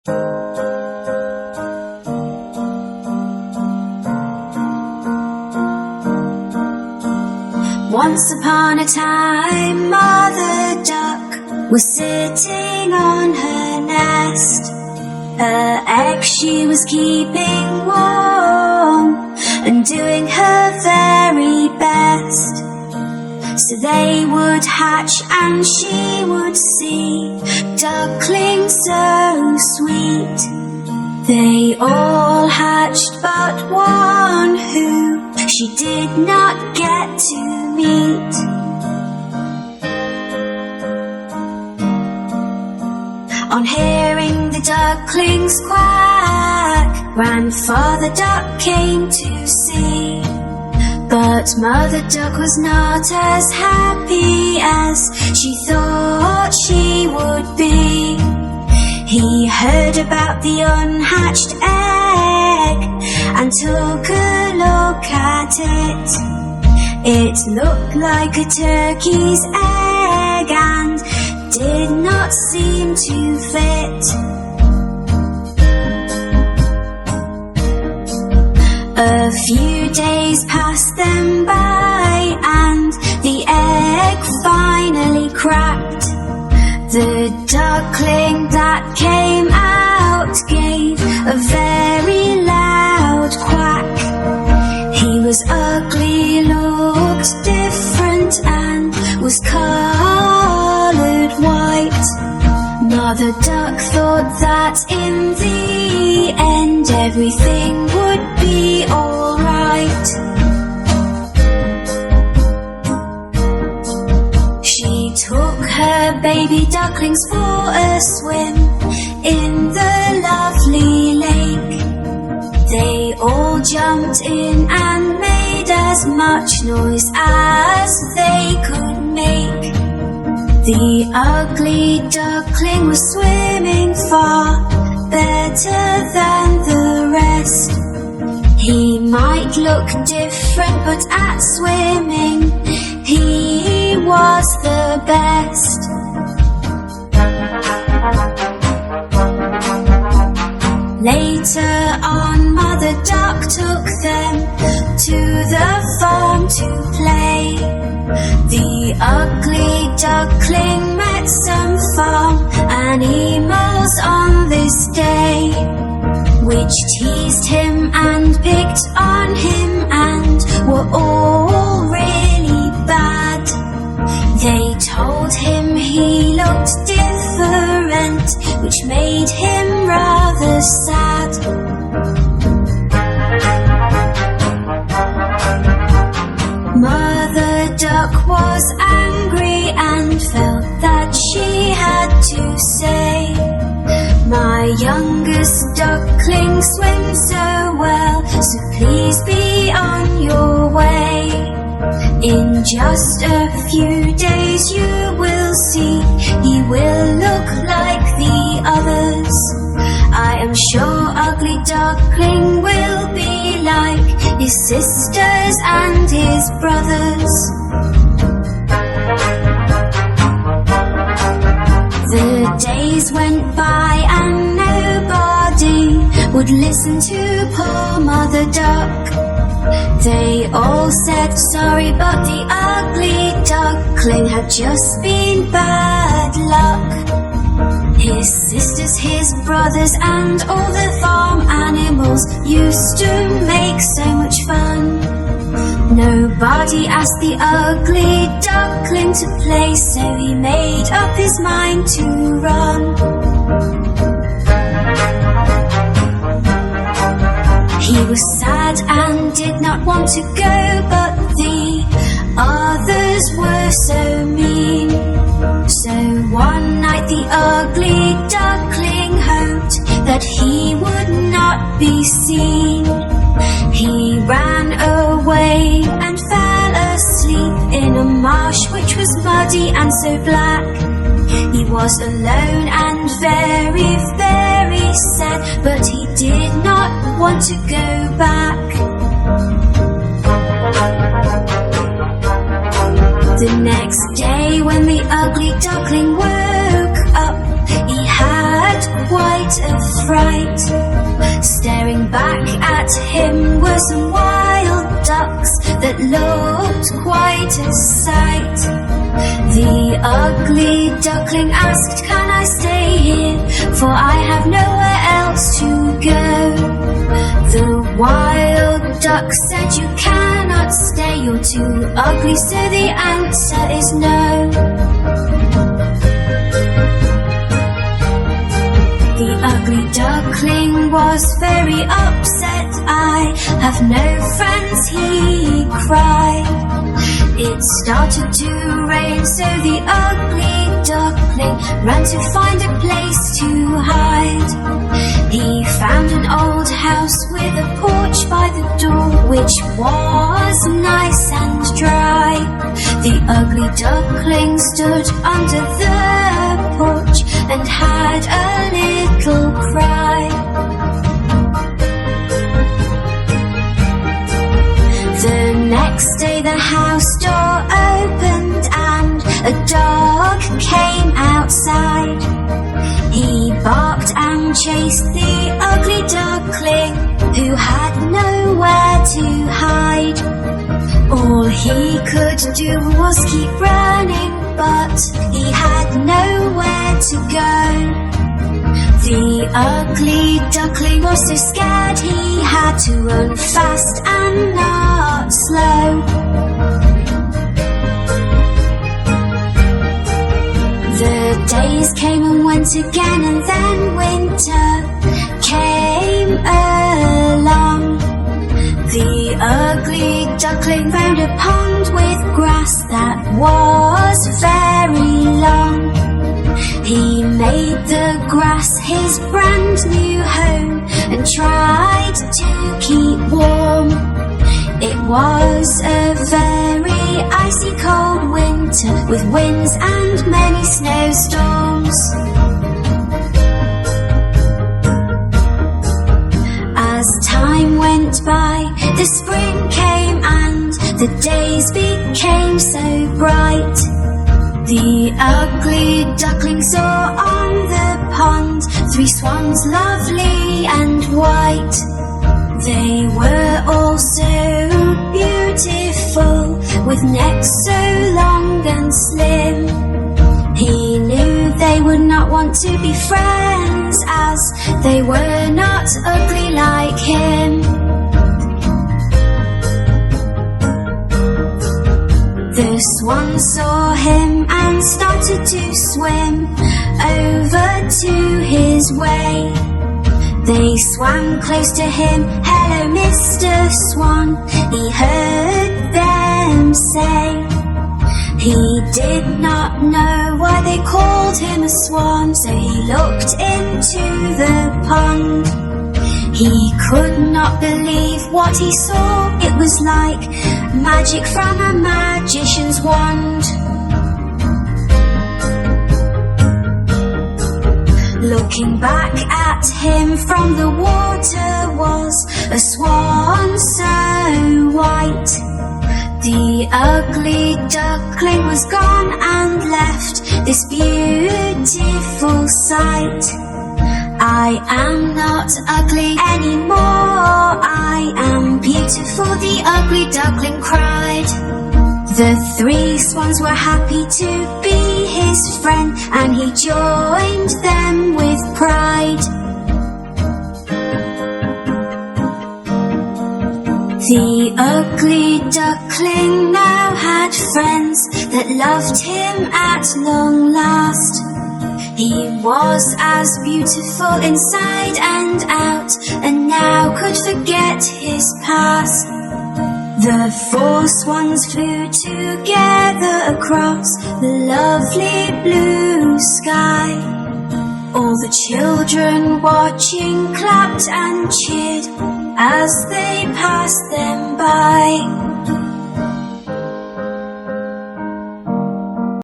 Once upon a time, Mother Duck was sitting on her nest. Her eggs she was keeping warm and doing her very best. So they would hatch and she would see ducklings so sweet. They all hatched but one who she did not get to meet. On hearing the ducklings quack, Grandfather Duck came to see. But Mother Duck was not as happy as she thought she would be. He heard about the unhatched egg and took a look at it. It looked like a turkey's egg and did not seem to fit. A few days passed them by and the egg finally cracked. The duckling that came out gave a very loud quack. He was ugly, looked different and was coloured white. Mother Duck thought that in the end everything would be alright. She took her baby ducklings for a swim in the lovely lake. They all jumped in and made as much noise as they could make. The ugly duckling was swimming far better than the rest. He might look different, but at swimming he was the best. Later on, Mother Duck took them to the farm to play. The ugly duckling met some farm animals on this day, which teased him and picked on him and were all really bad. They told him he looked different, which made him rather sad. Mother Duck was angry and felt that she had to say, "My youngest duckling swims so well, so please be on your way. In just a few days you will see he will look like the others. I am sure Ugly Duckling will be like his sisters and his brothers." The days went by and nobody would listen to poor Mother Duck. They all said sorry, but the ugly duckling had just been bad luck. His sisters, his brothers, and all the farm animals used to make so much fun. Nobody asked the ugly duckling to play, so he made up his mind to run. He was sad and did not want to go, but the others were so mean. So one night the ugly duckling hoped that he would not be seen. He ran away and fell asleep in a marsh which was muddy and so black. He was alone and very, very sad, but he did not want to go back. The next day when the ugly duckling woke up, he had quite quite a fright. Staring back at him were some wild ducks that looked quite a sight. The ugly duckling asked, "Can I stay here? For I have nowhere else to go." The wild duck said, "You cannot stay, you're too ugly," so the answer is no. The ugly duckling was very upset. "I have no friends," he cried. It started to rain, so the ugly duckling ran to find a place to hide. He found an old house with a porch by the door, which was nice and dry. The ugly duckling stood under the porch and had a little cry. The next day the house door opened and a dog came outside. He barked and chased the ugly duckling, who had nowhere to hide. All he could do was keep running, but he had nowhere to go. The ugly duckling was so scared he had to run fast and not slow. The days came and went again, and then winter came along. The ugly duckling found a pond with grass that was very long. He made the grass his brand new home and tried to keep warm. It was a very icy cold winter with winds and many snowstorms. As time went by, the spring came and the days became so bright. The ugly duckling saw on the pond 3 swans, lovely and white. They were all so beautiful, with necks so long and slim. He knew they would not want to be friends, as they were not ugly like him. The swans saw him and started to swim over to his way. They swam close to him. "Hello, Mr. Swan," he heard them say. He did not know why they called him a swan, so he looked into the pond. He could not believe what he saw. It was like magic from a magician's wand. Looking back at him from the water was a swan so white. The ugly duckling was gone and left this beautiful sight. "I am not ugly anymore, I am beautiful," the ugly duckling cried. The 3 swans were happy to be his friend, and he joined them with pride. The ugly duckling now had friends that loved him at long last. He was as beautiful inside and out, and now could forget his past. The 4 swans flew together across the lovely blue sky. All the children watching clapped and cheered as they passed them by.